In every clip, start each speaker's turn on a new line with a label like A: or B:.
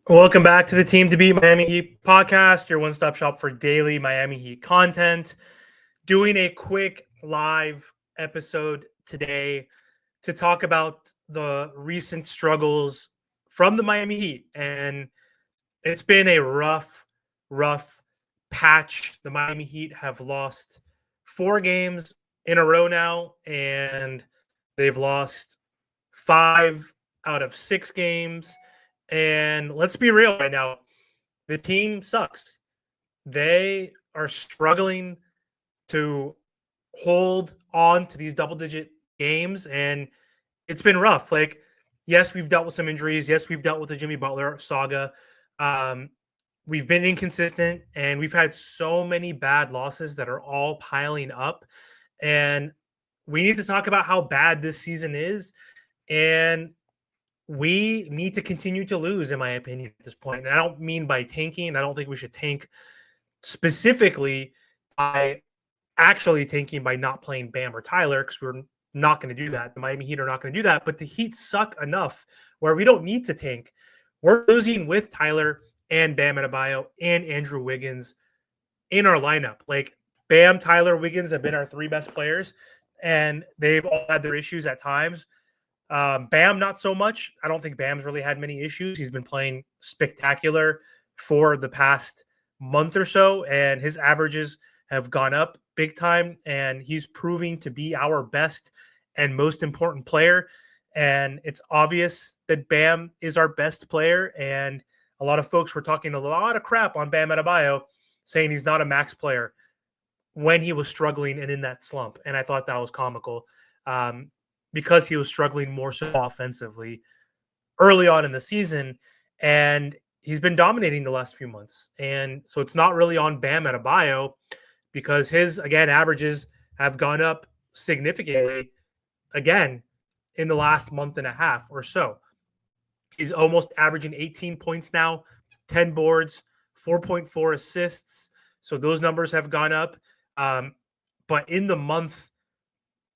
A: Welcome back to the Team to Beat Miami Heat podcast, your one-stop shop for daily Miami Heat content. Doing a quick live episode today to talk about the recent struggles from the Miami Heat. And it's been a rough patch. The Miami Heat have lost 4 games in a row now, and they've lost 5 out of 6 games. And let's be real right now, the team sucks. They are struggling to hold on to these double digit games, and it's been rough. Like, yes, we've dealt with some injuries. Yes, we've dealt with the Jimmy Butler saga. Um, we've been inconsistent, and we've had so many bad losses that are all piling up. And we need to talk about how bad this season is. And we need to continue to lose, in my opinion, at this point. And I don't mean by tanking. I don't think we should tank specifically by actually tanking by not playing Bam or Tyler, because we're not going to do that. The Miami Heat are not going to do that. But the Heat suck enough where we don't need to tank. We're losing with Tyler and Bam Adebayo and Andrew Wiggins in our lineup. Like, Bam, Tyler, Wiggins have been our 3 best players, and they've all had their issues at times. Bam, not so much. I don't think Bam's really had many issues. He's been playing spectacular for the past month or so, and his averages have gone up big time, and he's proving to be our best and most important player. And it's obvious that Bam is our best player, and a lot of folks were talking a lot of crap on Bam Adebayo, saying he's not a max player when he was struggling and in that slump. And I thought that was comical. Because he was struggling more so offensively early on in the season, and he's been dominating the last few months. And so it's not really on Bam Adebayo, because his, again, averages have gone up significantly again in the last month and a half or so. He's almost averaging 18 points now, 10 boards, 4.4 assists. So those numbers have gone up. But in the month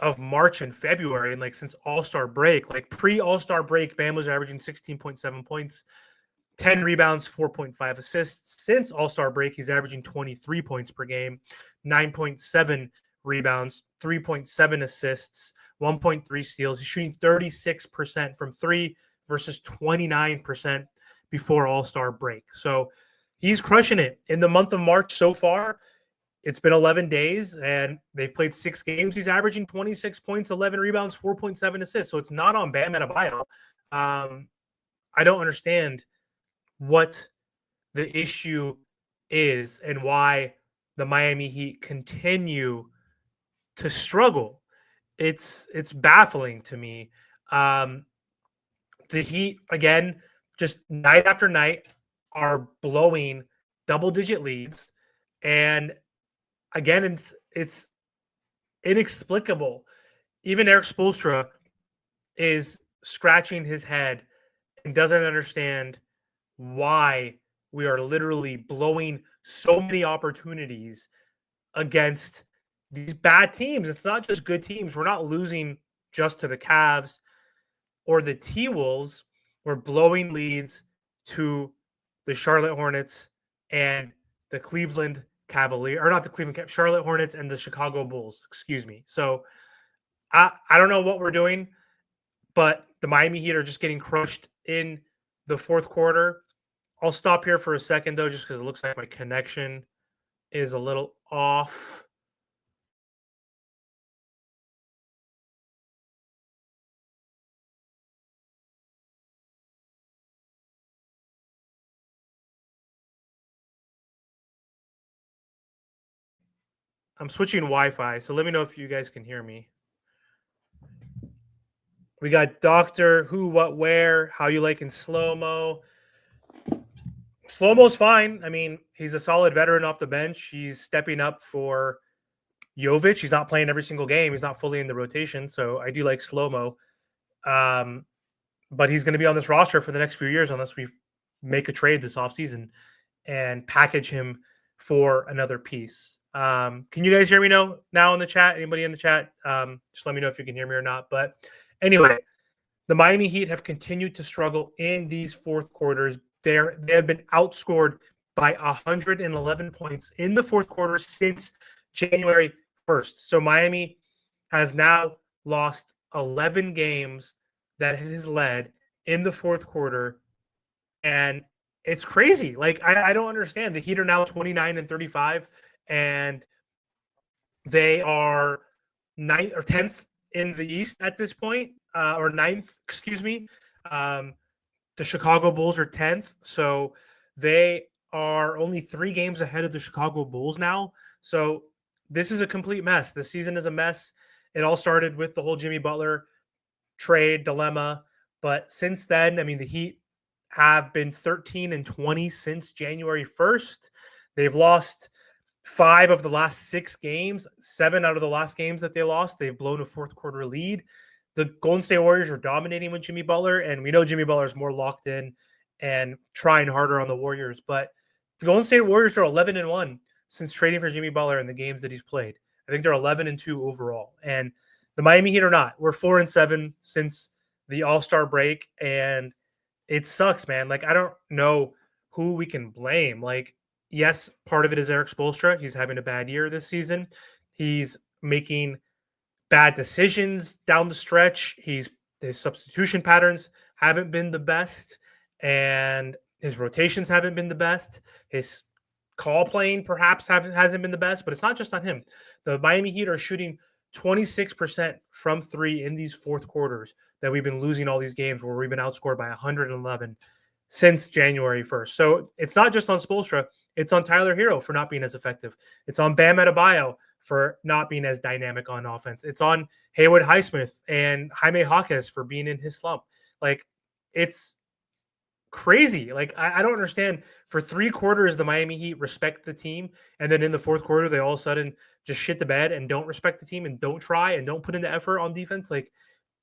A: of March and February, and like since All-Star break, like pre-All-Star break, Bam was averaging 16.7 points, 10 rebounds, 4.5 assists. Since All-Star break, he's averaging 23 points per game, 9.7 rebounds, 3.7 assists, 1.3 steals. He's shooting 36% from 3 versus 29% before All-Star break. So he's crushing it in the month of March so far. It's been 11 days, and they've played 6 games. He's averaging 26 points, 11 rebounds, 4.7 assists. So it's not on Bam Adebayo. I don't understand what the issue is and why the Miami Heat continue to struggle. It's baffling to me. The Heat, again, just night after night, are blowing double-digit leads, and again, it's inexplicable. Even Eric Spoelstra is scratching his head and doesn't understand why we are literally blowing so many opportunities against these bad teams. It's not just good teams. We're not losing just to the Cavs or the T-Wolves. We're blowing leads to the Charlotte Hornets and the Cleveland Cavalier, or not the Cleveland, Charlotte Hornets and the Chicago Bulls, excuse me. So I don't know what we're doing, but the Miami Heat are just getting crushed in the fourth quarter. I'll stop here for a second, though, just because it looks like my connection is a little off. I'm switching Wi-Fi, so let me know if you guys can hear me. We got Doctor Who, What, Where, How You Like in Slow-Mo. Slow-Mo's fine. I mean, he's a solid veteran off the bench. He's stepping up for Jovic. He's not playing every single game. He's not fully in the rotation, so I do like Slow-Mo. But he's going to be on this roster for the next few years unless we make a trade this offseason and package him for another piece. Can you guys hear me now in the chat? Anybody in the chat? Just let me know if you can hear me or not. But anyway, the Miami Heat have continued to struggle in these fourth quarters They have been outscored by 111 points in the fourth quarter since January 1st. So Miami has now lost 11 games that it has led in the fourth quarter, and it's crazy. Like I don't understand. The Heat are now 29-35, and they are ninth or 10th in the East at this point, or ninth, excuse me. Um, the Chicago Bulls are 10th, so they are only 3 games ahead of the Chicago Bulls now. So this is a complete mess. The season is a mess. It all started with the whole Jimmy Butler trade dilemma, but since then, I mean, the Heat have been 13-20 since January 1st. They've lost 5 of the last 6 games. 7 out of the last games that they lost, they've blown a fourth quarter lead. The Golden State Warriors are dominating with Jimmy Butler, and we know Jimmy Butler is more locked in and trying harder on the Warriors. But the Golden State Warriors are 11-1 since trading for Jimmy Butler in the games that he's played. I think they're 11-2 overall, and the Miami Heat are not. We're 4-7 since the All-Star break, and it sucks, man. Like I don't know who we can blame. Like, yes, part of it is Eric Spoelstra. He's having a bad year this season. He's making bad decisions down the stretch. His substitution patterns haven't been the best, and his rotations haven't been the best. His call playing perhaps hasn't been the best, but it's not just on him. The Miami Heat are shooting 26% from 3 in these fourth quarters that we've been losing all these games where we've been outscored by 111 since January 1st. So it's not just on Spoelstra. It's on Tyler Hero for not being as effective. It's on Bam Adebayo for not being as dynamic on offense. It's on Haywood Highsmith and Jaime Jaquez for being in his slump. Like, it's crazy. Like, I don't understand. For 3 quarters, the Miami Heat respect the team, and then in the fourth quarter, they all of a sudden just shit the bed and don't respect the team and don't try and don't put in the effort on defense. Like,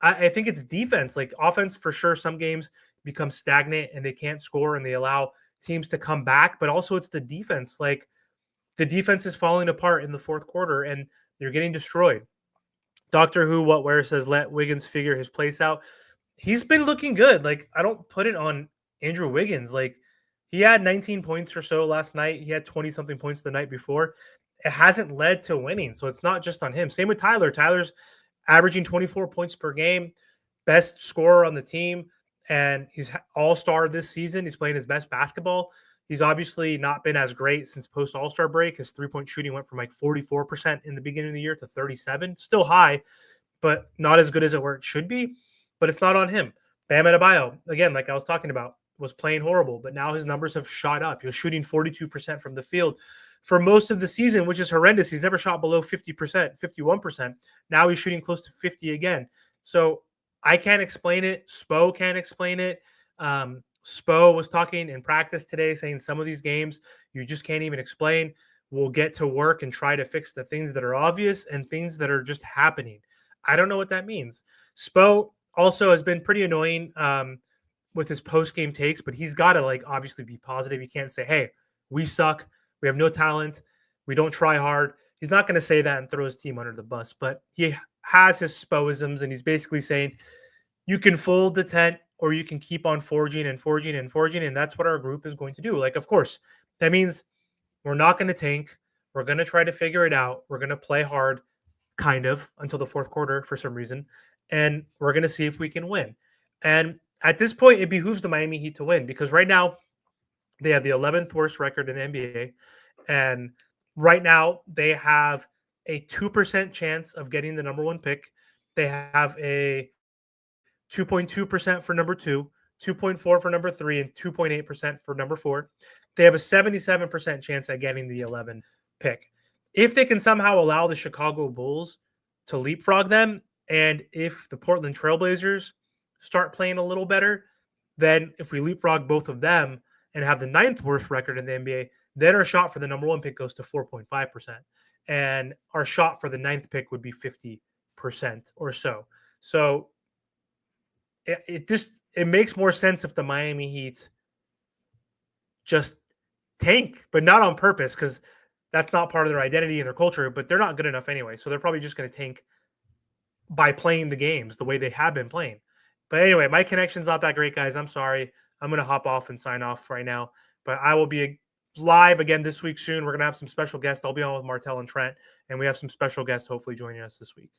A: I think it's defense. Like, offense, for sure, some games become stagnant and they can't score and they allow teams to come back, but also it's the defense. Like, the defense is falling apart in the fourth quarter and they're getting destroyed. Doctor Who What Where says let Wiggins figure his place out. He's been looking good. Like, I don't put it on Andrew Wiggins. Like, he had 19 points or so last night. He had 20 something points the night before. It hasn't led to winning, so it's not just on him. Same with Tyler. Tyler's averaging 24 points per game, best scorer on the team, and he's all-star this season. He's playing his best basketball. He's obviously not been as great since post All-Star break. His three-point shooting went from like 44% in the beginning of the year to 37%. Still high, but not as good as where it should be. But it's not on him. Bam Adebayo, again, like I was talking about, was playing horrible, but now his numbers have shot up. He was shooting 42% from the field for most of the season, which is horrendous. He's never shot below 50%, 51%. Now he's shooting close to 50 again. So I can't explain it. Spo can't explain it. Spo was talking in practice today saying some of these games you just can't even explain. We'll get to work and try to fix the things that are obvious and things that are just happening. I don't know what that means. Spo also has been pretty annoying with his post-game takes, but he's got to, like, obviously be positive. He can't say, hey, we suck. We have no talent. We don't try hard. He's not going to say that and throw his team under the bus, but he has his Spoisms, and he's basically saying you can fold the tent or you can keep on forging and forging and forging, and that's what our group is going to do. Like, of course, that means we're not going to tank. We're going to try to figure it out. We're going to play hard, kind of, until the fourth quarter for some reason, and we're going to see if we can win. And at this point, it behooves the Miami Heat to win because right now they have the 11th worst record in the NBA, and right now they have a 2% chance of getting the number 1 pick. They have a 2.2% for number 2, 2.4 for number 3, and 2.8% for number 4. They have a 77% chance at getting the 11 pick. If they can somehow allow the Chicago Bulls to leapfrog them, and if the Portland Trailblazers start playing a little better, then if we leapfrog both of them and have the 9th worst record in the NBA, then our shot for the number 1 pick goes to 4.5%. And our shot for the 9th pick would be 50% or so. So it makes more sense if the Miami Heat just tank, but not on purpose, because that's not part of their identity and their culture, but they're not good enough anyway. So they're probably just going to tank by playing the games the way they have been playing. But anyway, my connection's not that great, guys. I'm sorry. I'm going to hop off and sign off right now. But I will be live again this week soon. We're going to have some special guests. I'll be on with Martel and Trent, and we have some special guests hopefully joining us this week.